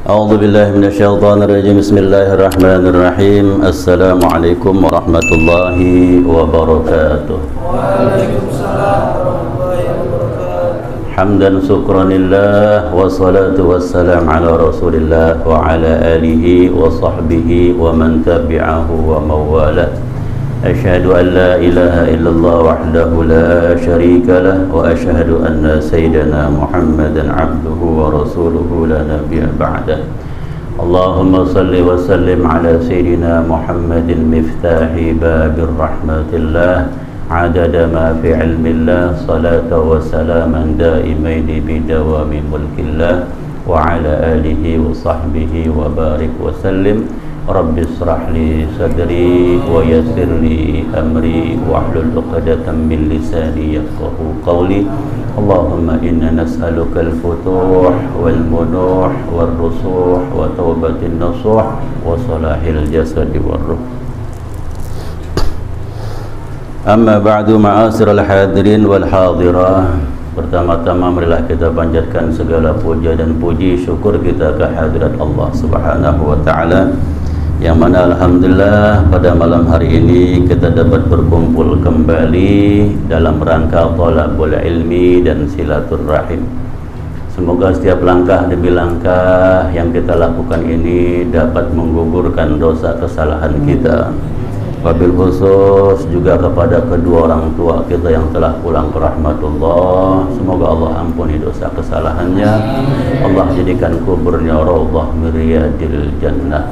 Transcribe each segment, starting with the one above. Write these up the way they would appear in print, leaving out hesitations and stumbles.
أعوذ بالله من الشيطان الرجيم. بسم الله الرحمن الرحيم. السلام عليكم ورحمة الله وبركاته. وعليكم السلام ورحمة الله وبركاته. حمدا شكرا لله والصلاة والسلام على رسول الله وعلى آله وصحبه ومن تبعه ومن والاه. أشهد أن لا إله إلا الله وحده لا شريك له وأشهد أن سيدنا محمدا عبده ورسوله لا نبي بعده. اللهم صل وسلم على سيدنا محمد مفتاح باب الرحمة الله عدد ما في علم الله صلاة وسلاما دائمين بدوام ملك الله وعلى آله وصحبه وبارك وسلم. رب اشرح لي صدري ويسر لي أمري واحلل عقدة من لساني يفقهوا قولي. اللهم إنا نسألك الفتوح والمنوح والرسوح وتوبة النصوح وصلاح الجسد والروح. Amma ba'du ma'asyiral hadirin wal hadirah. Pertama-tama marilah kita panjatkan segala puja dan puji syukur kita ke hadirat Allah Subhanahu wa taala, yang mana alhamdulillah pada malam hari ini kita dapat berkumpul kembali dalam rangka thalabul ilmi dan silaturrahim. Semoga setiap langkah demi langkah yang kita lakukan ini dapat menggugurkan dosa kesalahan kita. Wabil khusus juga kepada kedua orang tua kita yang telah pulang ke rahmatullah. Semoga Allah ampuni dosa kesalahannya. Allah jadikan kuburnya raudhah min riyadil jannah.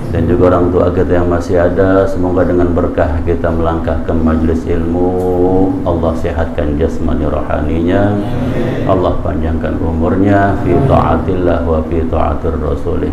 Dan juga orang tua kita yang masih ada, semoga dengan berkah kita melangkah ke majlis ilmu, Allah sehatkan jasmani rohaninya, Allah panjangkan umurnya fi ta'atillah wa fi ta'atir rasulih.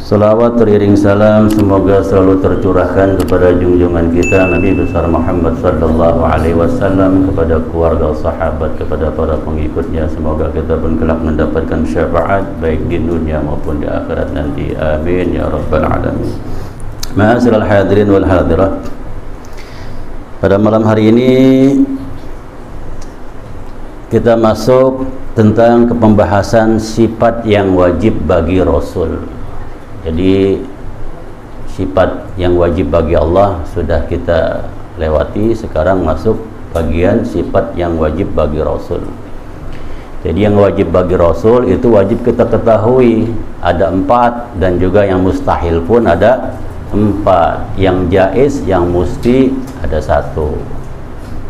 Salawat teriring salam semoga selalu tercurahkan kepada junjungan kita Nabi besar Muhammad sallallahu alaihi wasallam, kepada keluarga sahabat, kepada para pengikutnya. Semoga kita pun kelak mendapatkan syafaat baik di dunia maupun di akhirat nanti. Amin ya rabbal alamin. Ma'asyiral hadirin wal hadirat. Pada malam hari ini kita masuk tentang pembahasan sifat yang wajib bagi Rasul. Jadi sifat yang wajib bagi Allah sudah kita lewati, sekarang masuk bagian sifat yang wajib bagi Rasul. Jadi yang wajib bagi Rasul itu wajib kita ketahui ada 4, dan juga yang mustahil pun ada 4, yang jaiz, yang musti ada 1.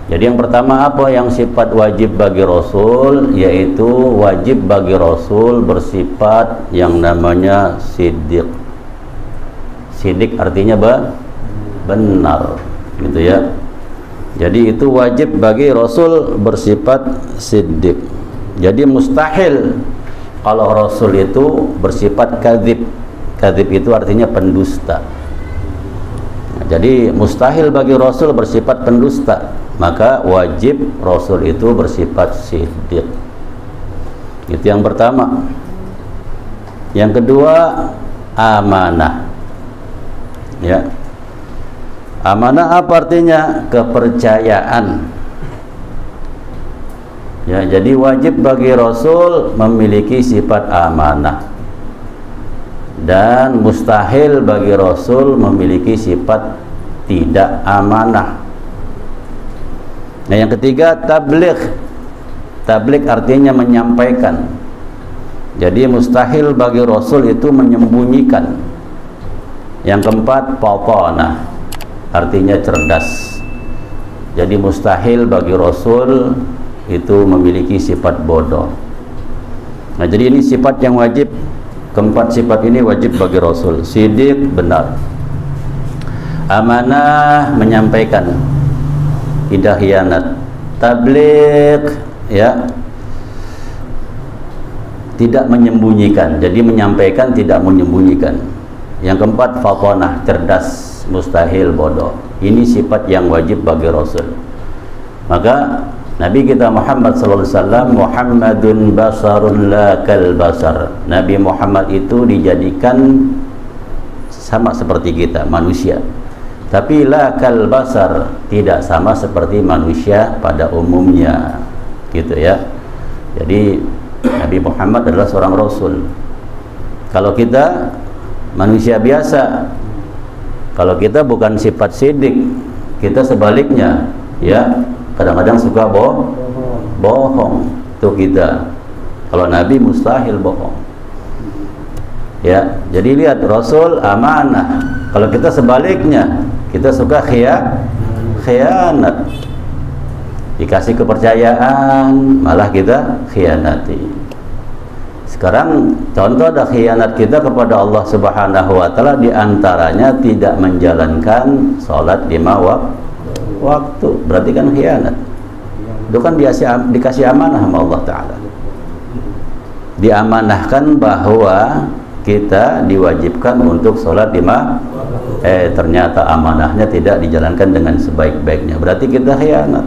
Jadi yang pertama apa yang sifat wajib bagi Rasul, yaitu wajib bagi Rasul bersifat yang namanya siddiq. Siddiq artinya benar, gitu ya. Jadi itu wajib bagi Rasul bersifat siddiq. Jadi mustahil kalau Rasul itu bersifat kadzib. Kadzib itu artinya pendusta. Nah, jadi mustahil bagi Rasul bersifat pendusta, maka wajib Rasul itu bersifat siddiq. Itu yang pertama. Yang kedua, amanah. Ya. Amanah apa artinya? Kepercayaan. Ya, jadi wajib bagi Rasul memiliki sifat amanah. Dan mustahil bagi Rasul memiliki sifat tidak amanah. Nah, yang ketiga, tabligh. Tabligh artinya menyampaikan. Jadi mustahil bagi Rasul itu menyembunyikan. Yang keempat, fatanah, artinya cerdas. Jadi mustahil bagi Rasul itu memiliki sifat bodoh. Nah, jadi ini sifat yang wajib. Keempat sifat ini wajib bagi Rasul. Siddiq, benar. Amanah, menyampaikan, tidak khianat. Tabligh, ya, tidak menyembunyikan. Jadi menyampaikan, tidak menyembunyikan. Yang keempat, fatanah, cerdas, mustahil bodoh. Ini sifat yang wajib bagi Rasul. Maka Nabi kita Muhammad sallallahu alaihi wasallam, Muhammadun basarun la kal basar. Nabi Muhammad itu dijadikan sama seperti kita, manusia. Tapi la kal basar, tidak sama seperti manusia pada umumnya. Gitu ya. Jadi Nabi Muhammad adalah seorang rasul. Kalau kita manusia biasa, kalau kita bukan sifat sidik, kita sebaliknya, ya, kadang-kadang suka bohong. Itu kita. Kalau Nabi mustahil bohong. Ya, jadi lihat Rasul amanah. Kalau kita sebaliknya, kita suka khianat. Dikasih kepercayaan, malah kita khianati. Sekarang contoh ada khianat kita kepada Allah Subhanahu wa taala, di antaranya tidak menjalankan sholat 5 waktu. Berarti kan khianat. Itu kan dikasih amanah sama Allah taala. Diamanahkan bahwa kita diwajibkan untuk sholat 5, ternyata amanahnya tidak dijalankan dengan sebaik-baiknya. Berarti kita khianat.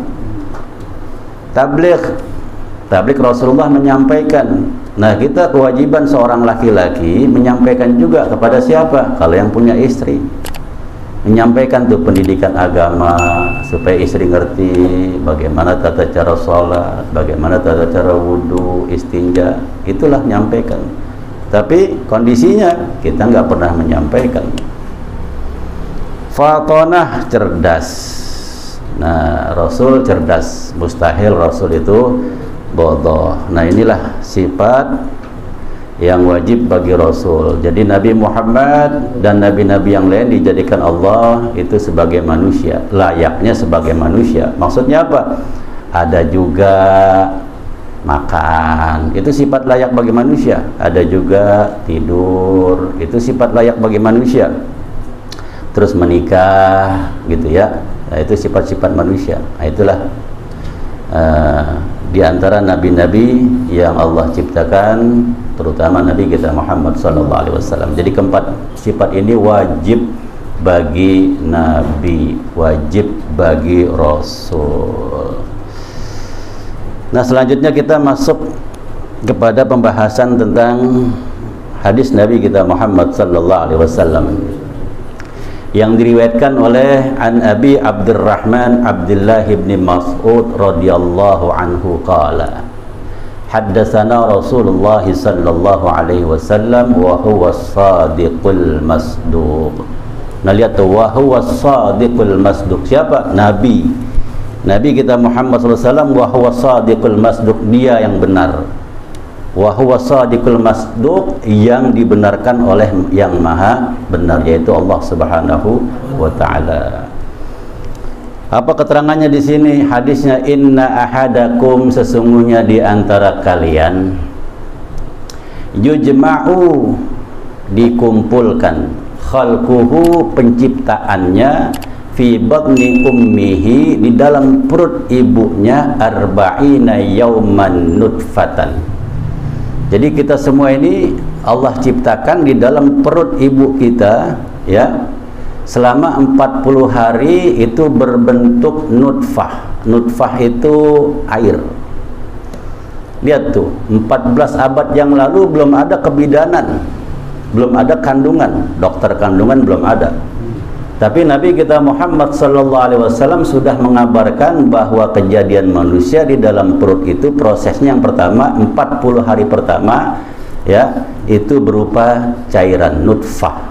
Tabligh Rasulullah menyampaikan. Nah, kita kewajiban seorang laki-laki menyampaikan juga kepada siapa? Kalau yang punya istri, menyampaikan tuh pendidikan agama supaya istri ngerti bagaimana tata cara sholat, bagaimana tata cara wudhu, istinja. Itulah menyampaikan. Tapi kondisinya kita nggak pernah menyampaikan. Fatonah, cerdas. Nah, Rasul cerdas, mustahil Rasul itu bodoh. Nah, inilah sifat yang wajib bagi Rasul. Jadi Nabi Muhammad dan nabi-nabi yang lain dijadikan Allah itu sebagai manusia, layaknya sebagai manusia. Maksudnya apa? Ada juga makan, itu sifat layak bagi manusia. Ada juga tidur, itu sifat layak bagi manusia. Terus menikah, gitu ya. Nah, itu sifat-sifat manusia. Nah, itulah di antara nabi-nabi yang Allah ciptakan, terutama Nabi kita Muhammad SAW. Jadi keempat sifat ini wajib bagi Nabi, wajib bagi Rasul. Nah, selanjutnya kita masuk kepada pembahasan tentang hadis Nabi kita Muhammad SAW yang diriwayatkan oleh an Abi Abdurrahman Abdullah bin Mas'ud radhiyallahu anhu qala haddatsana Rasulullah sallallahu alaihi wasallam wa huwa as-sadiqul masduq. Nah, lihat tuh, wa huwa as-sadiqul masduq. Siapa? Nabi kita Muhammad SAW. Wa huwa as-sadiqul masduq, dia yang benar. Wa huwa shadiqul masduq, yang dibenarkan oleh yang maha benar, yaitu Allah Subhanahu wa taala. Apa keterangannya di sini? Hadisnya, inna ahadakum, sesungguhnya di antara kalian, yujma'u, dikumpulkan, khalquhu, penciptaannya, fi batni ummihi, di dalam perut ibunya, arba'ina yauman nutfatan. Jadi kita semua ini Allah ciptakan di dalam perut ibu kita, ya, selama 40 hari itu berbentuk nutfah. Nutfah itu air. Lihat tuh, 14 abad yang lalu belum ada kebidanan, belum ada kandungan, dokter kandungan belum ada. Tapi Nabi kita Muhammad SAW sudah mengabarkan bahwa kejadian manusia di dalam perut itu prosesnya yang pertama, 40 hari pertama, ya, itu berupa cairan nutfah.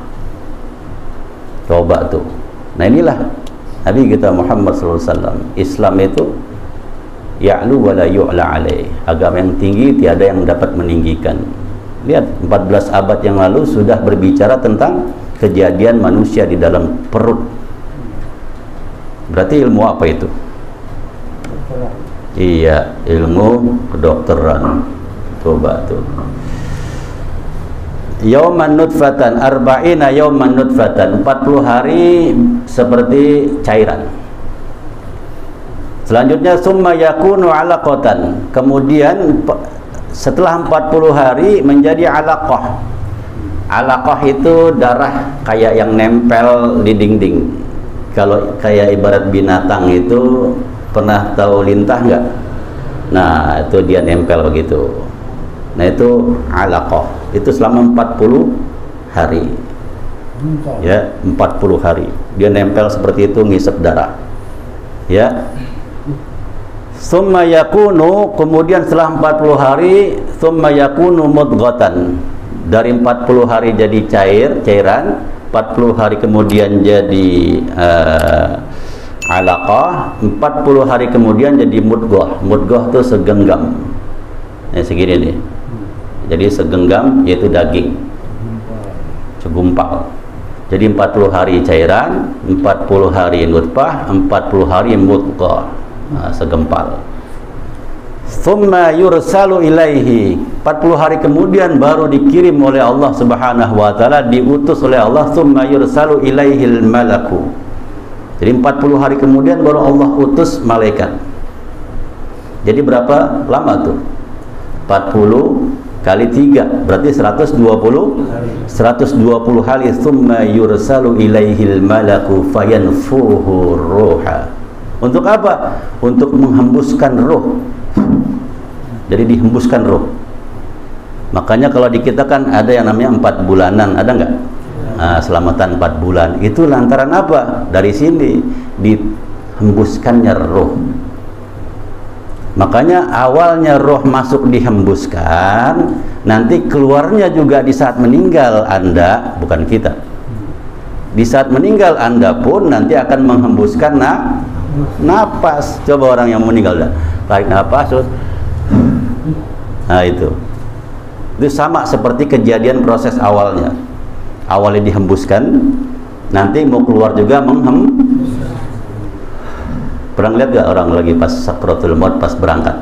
Coba tuh. Nah, inilah Nabi kita Muhammad SAW. Islam itu ya'lu wa la yu'la alaih. Agama yang tinggi tiada yang dapat meninggikan. Lihat, 14 abad yang lalu sudah berbicara tentang kejadian manusia di dalam perut. Berarti ilmu apa itu? Iya, ilmu kedokteran. Coba tuh. Yauman nutfatan, arba'ina yauman nutfatan, 40 hari seperti cairan. Selanjutnya summa yakunu alaqatan, kemudian setelah 40 hari menjadi alaqah. Alaqah itu darah kayak yang nempel di dinding. Kalau kayak ibarat binatang itu, pernah tahu lintah nggak? Nah, itu dia nempel begitu. Nah, itu alaqah. Itu selama 40 hari. Ya, 40 hari. Dia nempel seperti itu, ngisep darah. Ya. Summa yakunu, kemudian setelah 40 hari, summa yakunu mudghatan. dari 40 hari jadi cairan, 40 hari kemudian jadi alaqah, 40 hari kemudian jadi mudghah. Mudghah itu segenggam, segini nih, jadi segenggam, yaitu daging, segumpal. Jadi 40 hari cairan, 40 hari nutfah, 40 hari mudghah, segempal. Thumma yursalu ilaihi, 40 hari kemudian baru dikirim oleh Allah Subhanahu wa taala, diutus oleh Allah. Thumma yursalu ilaihil malaku, jadi 40 hari kemudian baru Allah utus malaikat. Jadi berapa lama tuh? 40 kali 3 berarti 120 hari. Thumma yursalu ilaihil malaku fayanfuhu ruha. Untuk apa? Untuk menghembuskan roh. Jadi dihembuskan roh. Makanya kalau di kita kan ada yang namanya 4 bulanan, ada nggak? Selamatan 4 bulan. Itu lantaran apa? Dari sini dihembuskannya roh. Makanya awalnya roh masuk dihembuskan, nanti keluarnya juga di saat meninggal Anda, bukan kita. Di saat meninggal Anda pun nanti akan menghembuskan napas. Coba orang yang meninggal dah, tarik napas terus. Nah itu sama seperti kejadian proses awalnya. Awalnya dihembuskan, nanti mau keluar juga Pernah lihat gak orang lagi pas sakratul maut, pas berangkat?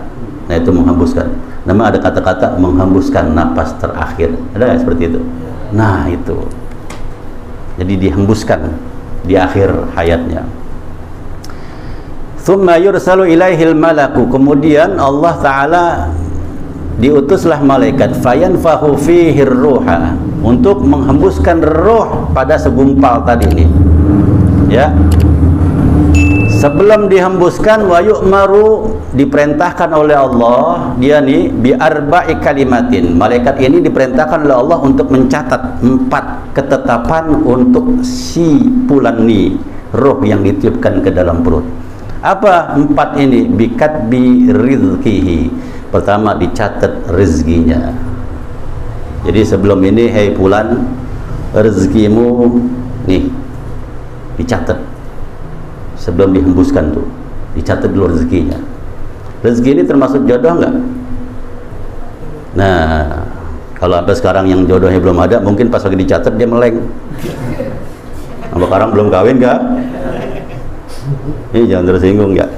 Nah itu menghembuskan. Nama ada kata-kata menghembuskan napas terakhir. Ada nggak seperti itu? Nah itu. Jadi dihembuskan di akhir hayatnya. Tsumma yursalu ilaihil malaku. Kemudian Allah Ta'ala diutuslah malaikat fayanfahu fihi ruha, untuk menghembuskan roh pada segumpal tadi ini. Ya. Sebelum dihembuskan, wa yu'maru, diperintahkan oleh Allah, dia nih bi arba'i kalimatin. Malaikat ini diperintahkan oleh Allah untuk mencatat 4 ketetapan untuk si fulan nih, roh yang ditiupkan ke dalam perut. Apa 4 ini? Bikatbi rizkihi. Pertama, dicatat rezekinya. Jadi sebelum ini, hei fulan, rezekimu nih dicatat. Sebelum dihembuskan tuh dicatat dulu rezekinya. Rezeki ini termasuk jodoh enggak? Nah, kalau sampai sekarang yang jodohnya belum ada, mungkin pas lagi dicatat dia meleng. Sampai sekarang belum kawin enggak? Ini jangan tersinggung ya.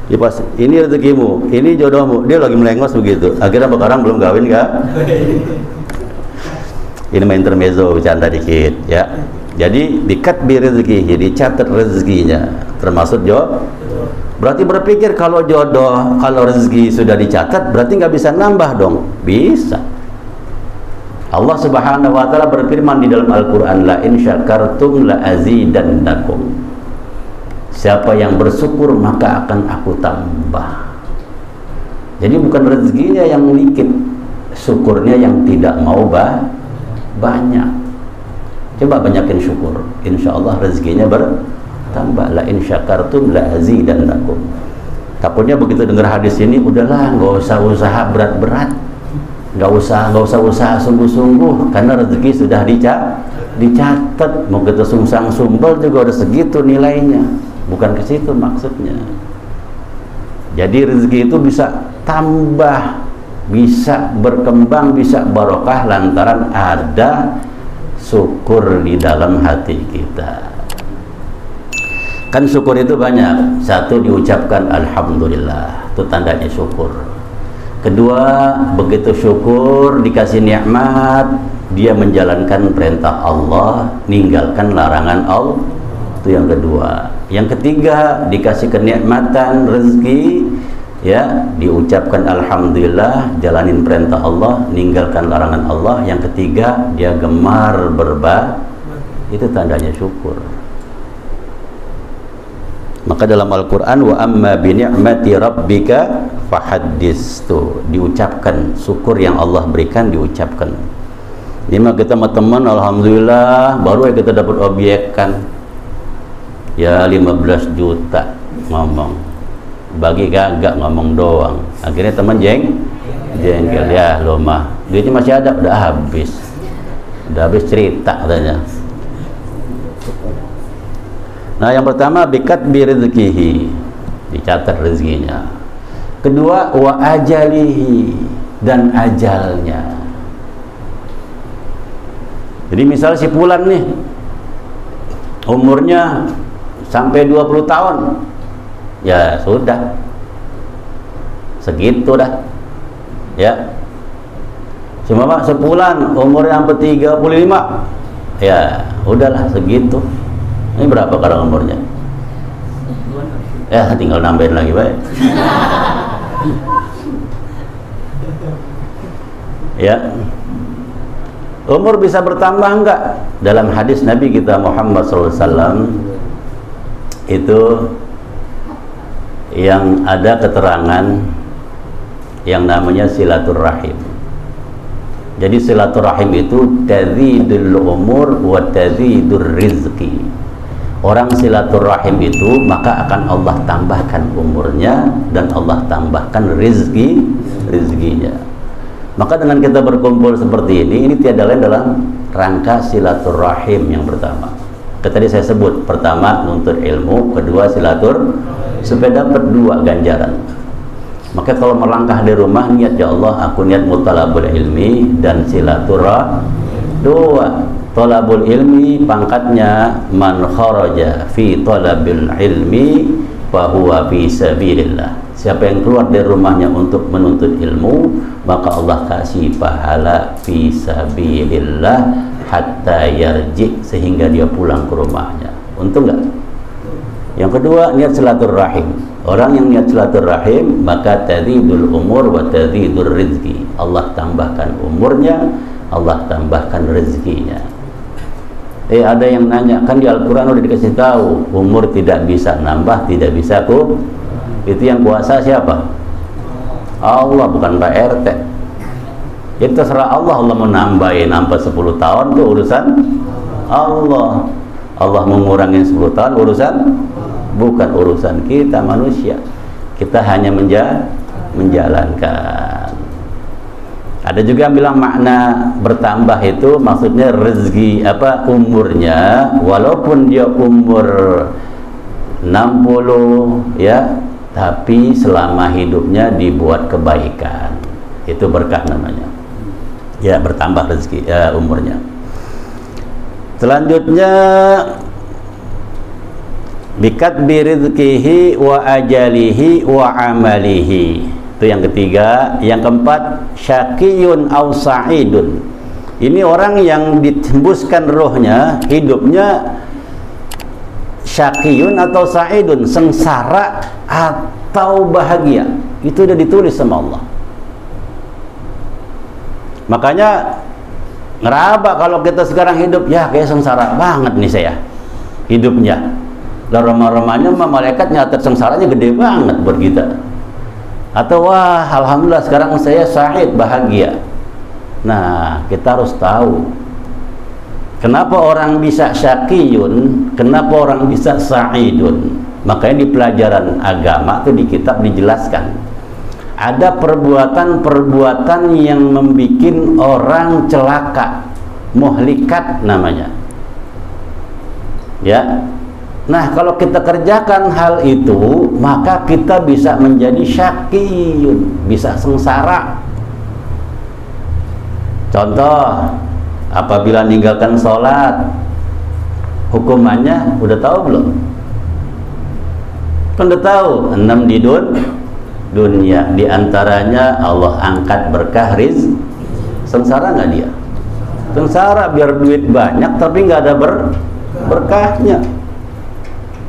Ya pas ini rezekimu, ini jodohmu, dia lagi melengos begitu. Akhirnya sampai sekarang belum kawin enggak? Ini main intermezzo, bercanda dikit ya. Jadi dikatbi rezeki, jadi catat rezekinya, termasuk jodoh. Berarti berpikir kalau jodoh, kalau rezeki sudah dicatat, berarti nggak bisa nambah dong? Bisa. Allah Subhanahu wa taala berfirman di dalam Al-Qur'an, la in syakartum la azidannakum. Siapa yang bersyukur maka akan aku tambah. Jadi bukan rezekinya yang dikit, syukurnya yang tidak mau banyak. Coba banyakin syukur, insya Allah rezekinya bertambah. La in syakartum la azidannakum. Takutnya begitu dengar hadis ini, udahlah nggak usah usaha berat-berat, nggak usah usaha sungguh-sungguh, karena rezeki sudah dicatat. Mau kita sungsang sumbel juga udah segitu nilainya. Bukan ke situ maksudnya. Jadi rezeki itu bisa tambah, bisa berkembang, bisa barokah lantaran ada syukur di dalam hati kita. Kan syukur itu banyak. Satu, diucapkan alhamdulillah, itu tandanya syukur. Kedua, begitu syukur dikasih nikmat, dia menjalankan perintah Allah, ninggalkan larangan Allah. Itu yang kedua. Yang ketiga, dikasih kenikmatan rezeki, ya, diucapkan alhamdulillah, jalanin perintah Allah, ninggalkan larangan Allah. Yang ketiga, dia gemar berbagi, itu tandanya syukur. Maka dalam Al-Quran, wa amma bi ni'mati rabbika fahaddis, tuh diucapkan syukur yang Allah berikan, diucapkan. Ini mah kita sama teman alhamdulillah, baru kita dapat objek kan, ya 15 juta ngomong, bagi kagak ngomong doang. Akhirnya teman jengkel ya lo mah duitnya masih ada, udah habis cerita katanya. Nah yang pertama bikat birizkihi, dicatat rezekinya. Kedua wa ajalihi, dan ajalnya. Jadi misal si Fulan nih umurnya sampai 20 tahun, ya sudah segitu dah ya. Cuma Pak sebulan umurnya sampai 35, ya udahlah segitu. Ini berapa sekarang umurnya? Ya tinggal nambahin lagi baik. Ya, umur bisa bertambah enggak? Dalam hadis Nabi kita Muhammad SAW itu yang ada keterangan yang namanya silaturahim. Jadi silaturahim itu tazidul umur wa tazidur rizki. Orang silaturahim itu maka akan Allah tambahkan umurnya dan Allah tambahkan rizkinya. Maka dengan kita berkumpul seperti ini tiada lain dalam rangka silaturahim yang pertama. Tadi saya sebut, pertama nuntut ilmu, kedua supaya dapat 2 ganjaran. Maka kalau melangkah di rumah niat ya Allah aku niat mutalabul ilmi dan silaturahim. 2, talabul ilmi pangkatnya man kharaja fi talabil ilmi fa huwa fi sabilillah. Siapa yang keluar dari rumahnya untuk menuntut ilmu, maka Allah kasih pahala fi sabilillah hatta yarji, sehingga dia pulang ke rumahnya. Untung enggak? Yang kedua niat silaturahim. Orang yang niat silaturahim maka tazidul umur wa tazidur rizki. Allah tambahkan umurnya, Allah tambahkan rezekinya. Ada yang nanya, kan di Al-Quran udah dikasih tahu umur tidak bisa nambah, tidak bisa itu yang kuasa siapa? Allah, bukan Pak RT. Jadi terserah Allah, Allah mau nambahin sampai 10 tahun itu urusan Allah. Allah mengurangi 10 tahun urusan, bukan urusan kita manusia. Kita hanya menjalankan. Ada juga yang bilang makna bertambah itu maksudnya rezeki umurnya, walaupun dia umur 60 ya, tapi selama hidupnya dibuat kebaikan, itu berkah namanya. Ya, bertambah rezeki umurnya. Selanjutnya bikat birizkihi wa ajalihi wa amalihi. Itu yang ketiga. Yang keempat syaqiyun aw sa'idun. Ini orang yang ditembuskan rohnya, hidupnya syaqiyun atau sa'idun, sengsara atau bahagia. Itu udah ditulis sama Allah. Makanya ngeraba kalau kita sekarang hidup, ya kayak sengsara banget nih saya hidupnya. Lalu ramah-ramahnya malaikat nyatet sengsaranya gede banget buat kita. Atau wah alhamdulillah sekarang saya sa'id, bahagia. Nah kita harus tahu kenapa orang bisa syaqiyun, kenapa orang bisa sa'idun. Makanya di pelajaran agama itu di kitab dijelaskan ada perbuatan-perbuatan yang membuat orang celaka, muhlikat namanya ya. Nah kalau kita kerjakan hal itu maka kita bisa menjadi syaqiyun, bisa sengsara. Contoh, apabila meninggalkan sholat, hukumannya udah tahu belum? Kan udah tahu, 6 di dunia, diantaranya Allah angkat berkah rizki. Sengsara nggak dia? Sengsara, biar duit banyak tapi nggak ada berkahnya.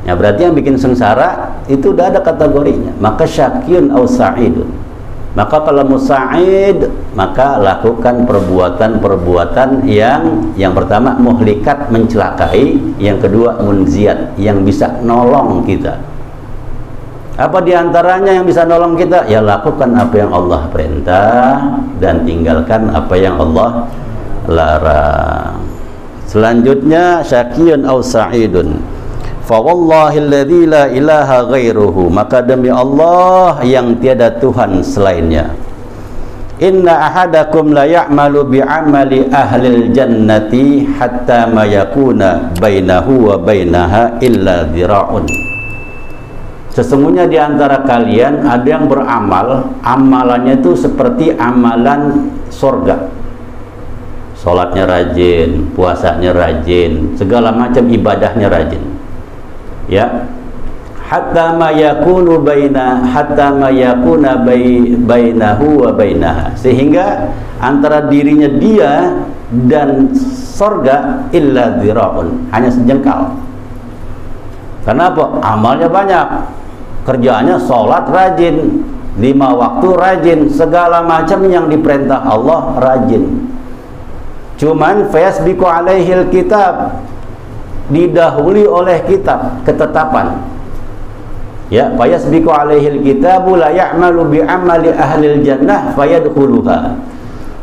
Ya berarti yang bikin sengsara itu udah ada kategorinya. Maka syaqiyun aw sa'idun. Maka kalau musa'id, maka lakukan perbuatan-perbuatan yang pertama muhlikat, mencelakai, yang kedua munziat, yang bisa nolong kita. Apa diantaranya yang bisa nolong kita? Ya lakukan apa yang Allah perintah dan tinggalkan apa yang Allah larang. Selanjutnya syaqiyun aw sa'idun. Fa wallahilladzi la ilaha ghairuhu, maka demi Allah yang tiada Tuhan selainnya. inna ahadakum la ya'malu bi'amali ahlil jannati hatta ma yakuna bainahu wa bainaha illa dhira'un. Sesungguhnya di antara kalian ada yang beramal, amalannya itu seperti amalan surga. Salatnya rajin, puasanya rajin, segala macam ibadahnya rajin. Ya. Hatta ma yakuna bainahu wa bainaha, sehingga antara dirinya dia dan surga illa dhira'un, hanya sejengkal. Karena apa? Amalnya banyak, kerjaannya sholat rajin, 5 waktu rajin, segala macam yang diperintah Allah rajin. Cuman fayasbiqu alaihil kitab, didahului oleh kitab, ketetapan. Ya, fayasbiqu alaihil kitabu la ya'malu bi'amali ahlil jannah fayadkhuluha.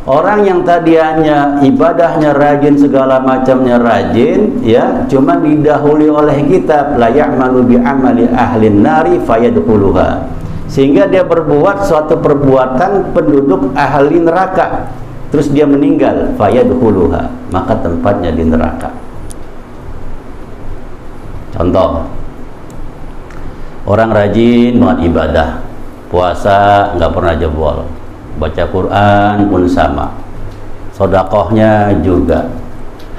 Orang yang tadinya ibadahnya rajin, segala macamnya rajin, ya, cuma didahului oleh kitab la ya'malu bi'amali ahlin nari fayadkhuluha, sehingga dia berbuat suatu perbuatan penduduk ahli neraka, terus dia meninggal, fayadkhuluha, maka tempatnya di neraka. Contoh, orang rajin banget ibadah, puasa nggak pernah jebol, baca Quran pun sama, sodakohnya juga,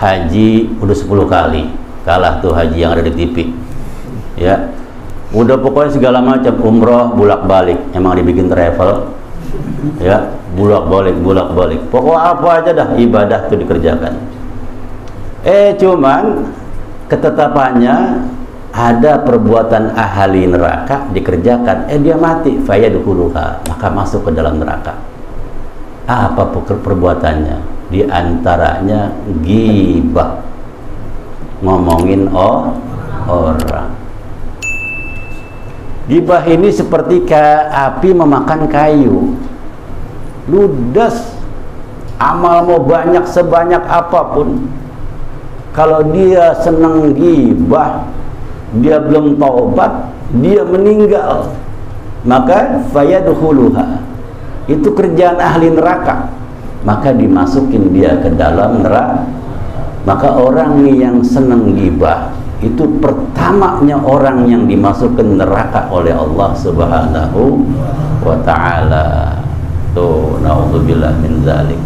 haji udah 10 kali, kalah tuh haji yang ada di TV, ya, udah pokoknya segala macam, umroh bolak balik, emang dibikin travel, ya, bolak balik, pokok apa aja dah ibadah tuh dikerjakan. Cuman ketetapannya ada perbuatan ahli neraka dikerjakan, dia mati, fayadkhuluha, maka masuk ke dalam neraka. Apa perbuatannya? Di antaranya ghibah, ngomongin orang. Ghibah ini seperti api memakan kayu, ludas. Amal mau banyak sebanyak apapun, kalau dia senang ghibah, dia belum taubat, dia meninggal, maka fayadkhuluha, itu kerjaan ahli neraka, maka dimasukin dia ke dalam neraka. Maka orang yang senang ghibah itu pertamanya orang yang dimasukkan neraka oleh Allah Subhanahu wa ta'ala. Tuh, naudzubillah min zalik.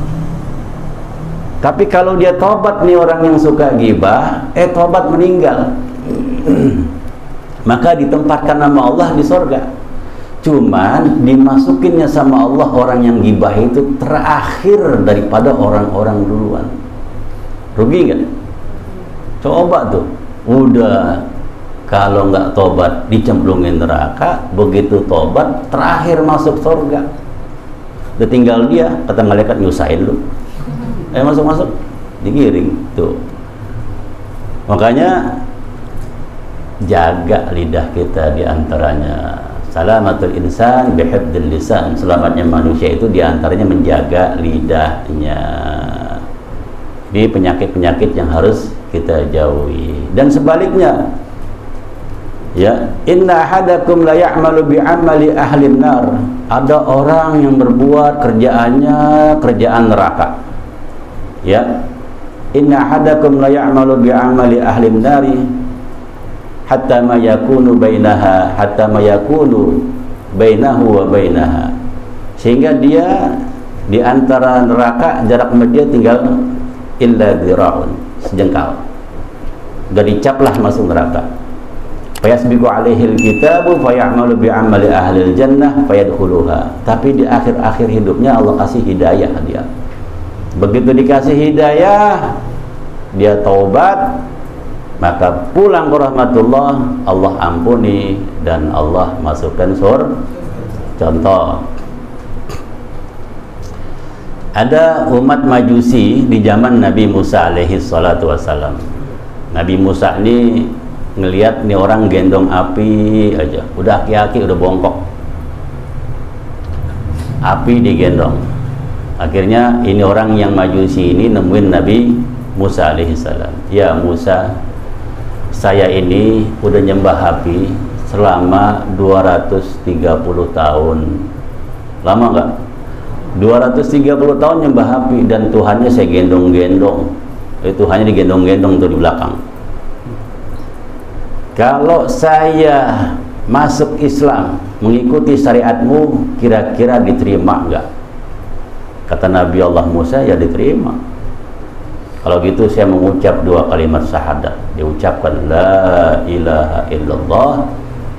Tapi kalau dia tobat nih, orang yang suka ghibah, tobat meninggal, maka ditempatkan nama Allah di sorga. Cuman dimasukinnya sama Allah orang yang ghibah itu terakhir daripada orang-orang duluan. Rugi nggak? Coba tuh, udah kalau nggak tobat dicemplungin neraka, begitu tobat terakhir masuk sorga. Udah tinggal dia, kata malaikat, nyusahin lu, masuk digiring tuh. Makanya jaga lidah kita, diantaranya salamatul insan bihifdzil lisan, selamatnya manusia itu diantaranya menjaga lidahnya. Di penyakit-penyakit yang harus kita jauhi. Dan sebaliknya, ya, inna ahadakum la ya'malu bi'amali ahlin nar, ada orang yang berbuat kerjaannya kerjaan neraka, ya, inna ahadakum la ya'malu bi'amali ahlin nari hatta ma yakunu bainahu wa bainaha, sehingga dia di antara neraka jarak sama dia tinggal illa dhira'un, sejengkal, gak dicaplah masuk neraka. Fayasbiqu alaihil kitabu fayamalu bi'amali ahlil jannah fayadkhuluha. Tapi di akhir-akhir hidupnya Allah kasih hidayah dia. Begitu dikasih hidayah, dia taubat, maka pulang ke rahmatullah, Allah ampuni dan Allah masukkan surga. Contoh, ada umat Majusi di zaman Nabi Musa alaihi salatu wassalam. Nabi Musa ini ngelihat nih orang gendong api aja, udah aki-aki, udah bongkok, api digendong. Akhirnya ini orang yang Majusi ini nemuin Nabi Musa alaihi salam. Ya Musa, saya ini udah nyembah api selama 230 tahun. Lama nggak? 230 tahun nyembah api dan Tuhannya saya gendong-gendong. Tuhannya digendong-gendong tuh di belakang. Kalau saya masuk Islam, mengikuti syariatmu, kira-kira diterima enggak? Kata Nabi Allah Musa, ya diterima. Kalau gitu saya mengucap 2 kalimat syahadat. Diucapkan la ilaha illallah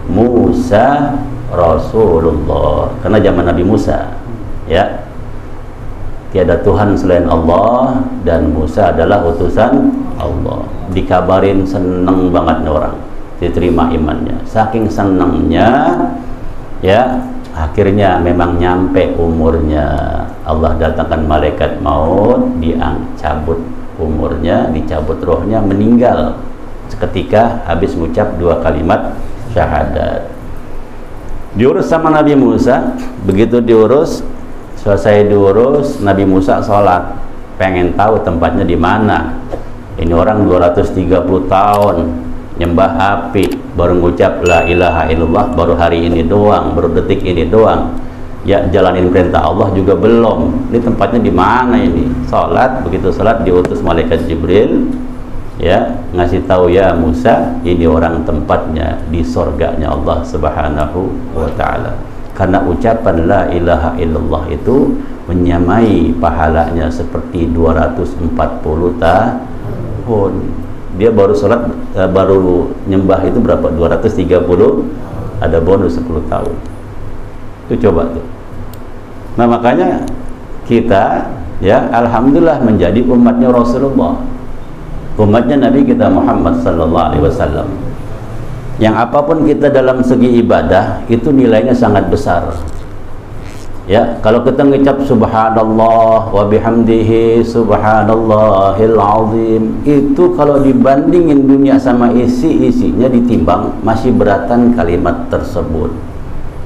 Musa Rasulullah. Karena zaman Nabi Musa, ya, tiada Tuhan selain Allah dan Musa adalah utusan Allah. Dikabarin seneng banget nih orang, diterima imannya. Saking senangnya, ya, akhirnya memang nyampe umurnya. Allah datangkan malaikat maut, dicabut umurnya, dicabut rohnya, meninggal seketika habis mengucap 2 kalimat syahadat. Diurus sama Nabi Musa. Begitu diurus, selesai diurus, Nabi Musa sholat, pengen tahu tempatnya di mana. Ini orang 230 tahun nyembah api, baru mengucap la ilaha illallah baru hari ini doang, baru detik ini doang. Ya, jalanin perintah Allah juga belum. Ini tempatnya di mana ini? Salat, begitu salat diutus malaikat Jibril, ya, ngasih tahu, ya Musa, ini orang tempatnya di surganya Allah Subhanahu wa taala. Karena ucapan la ilaha illallah itu menyamai pahalanya seperti 240 tahun. Dia baru salat, baru nyembah itu berapa? 230, ada bonus 10 tahun. Itu coba tuh. Nah, makanya kita, ya, alhamdulillah menjadi umatnya Rasulullah, umatnya Nabi kita Muhammad sallallahu alaihi wasallam. Yang apapun kita dalam segi ibadah itu nilainya sangat besar. Ya, kalau kita ngucap subhanallah wa bihamdihi subhanallahil azim, itu kalau dibandingin dunia sama isinya ditimbang, masih beratan kalimat tersebut.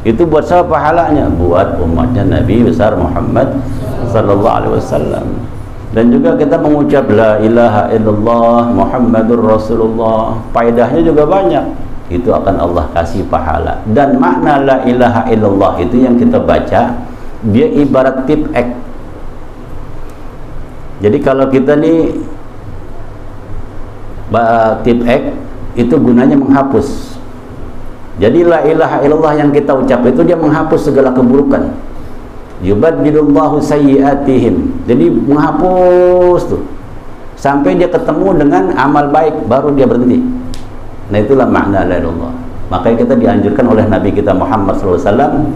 Itu buat siapa pahalanya? Buat umatnya Nabi besar Muhammad sallallahu alaihi wasallam. Dan juga kita mengucap la ilaha illallah Muhammadur Rasulullah, faedahnya juga banyak. Itu akan Allah kasih pahala. Dan makna la ilaha illallah itu yang kita baca, dia ibarat tip X. Jadi kalau kita nih tip X itu gunanya menghapus. Jadi la ilaha illallah yang kita ucap itu dia menghapus segala keburukan. Yubaddilullahu sayyiatihim. Jadi menghapus tuh sampai dia ketemu dengan amal baik, baru dia berhenti. Nah, itulah makna la ilaha illallah. Makanya kita dianjurkan oleh Nabi kita Muhammad SAW,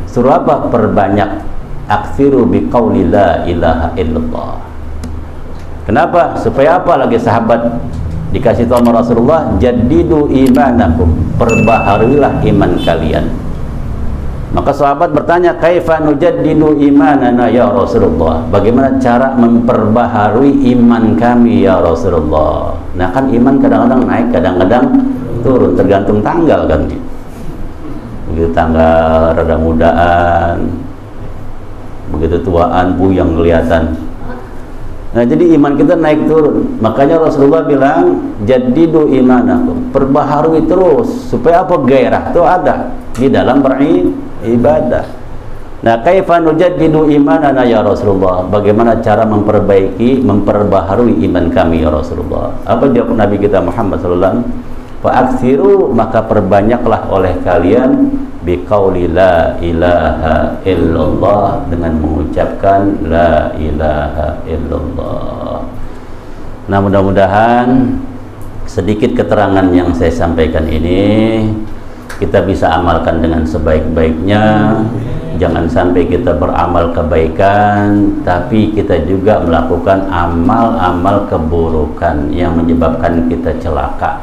suruh apa? Perbanyak, aksiru biqauli la ilaha illallah. Kenapa? Supaya apa? Lagi sahabat dikasih tahu sama Rasulullah, jadidu imanakum, perbaharuilah iman kalian. Maka sahabat bertanya, kaifa nujaddidu imanana ya Rasulullah? Bagaimana cara memperbaharui iman kami ya Rasulullah? Nah, kan iman kadang-kadang naik, kadang-kadang turun, tergantung tanggal kan. Begitu tanggal rada mudaan, begitu tuaan buyang kelihatan. Nah, jadi iman kita naik turun. Makanya Rasulullah bilang, jadidu imanakum, perbaharui terus supaya apa? Gairah itu ada di dalam beribadah. Nah, kaifa nujaddidu imanana ya Rasulullah? Bagaimana cara memperbaharui iman kami ya Rasulullah? Apa jawab Nabi kita Muhammad sallallahu alaihi wasallam? Fa'aksiru, maka perbanyaklah oleh kalian biqauli la ilaha illallah, dengan mengucapkan la ilaha illallah. Nah, mudah-mudahan sedikit keterangan yang saya sampaikan ini kita bisa amalkan dengan sebaik-baiknya. Jangan sampai kita beramal kebaikan tapi kita juga melakukan amal-amal keburukan yang menyebabkan kita celaka.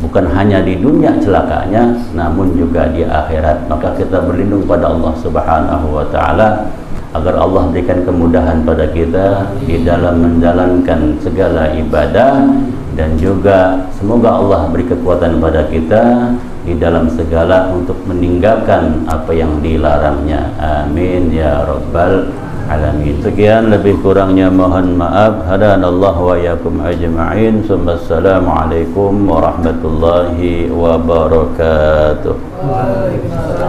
Bukan hanya di dunia celakanya, namun juga di akhirat. Maka kita berlindung pada Allah Subhanahu wa taala agar Allah berikan kemudahan pada kita di dalam menjalankan segala ibadah, dan juga semoga Allah beri kekuatan pada kita di dalam segala untuk meninggalkan apa yang dilarangnya. Amin ya rabbal alamin. Sekian, lebih kurangnya mohon maaf. Hadanallahu wa iyyakum ajma'in. Assalamualaikum warahmatullahi wabarakatuh. Waalaikumsalam.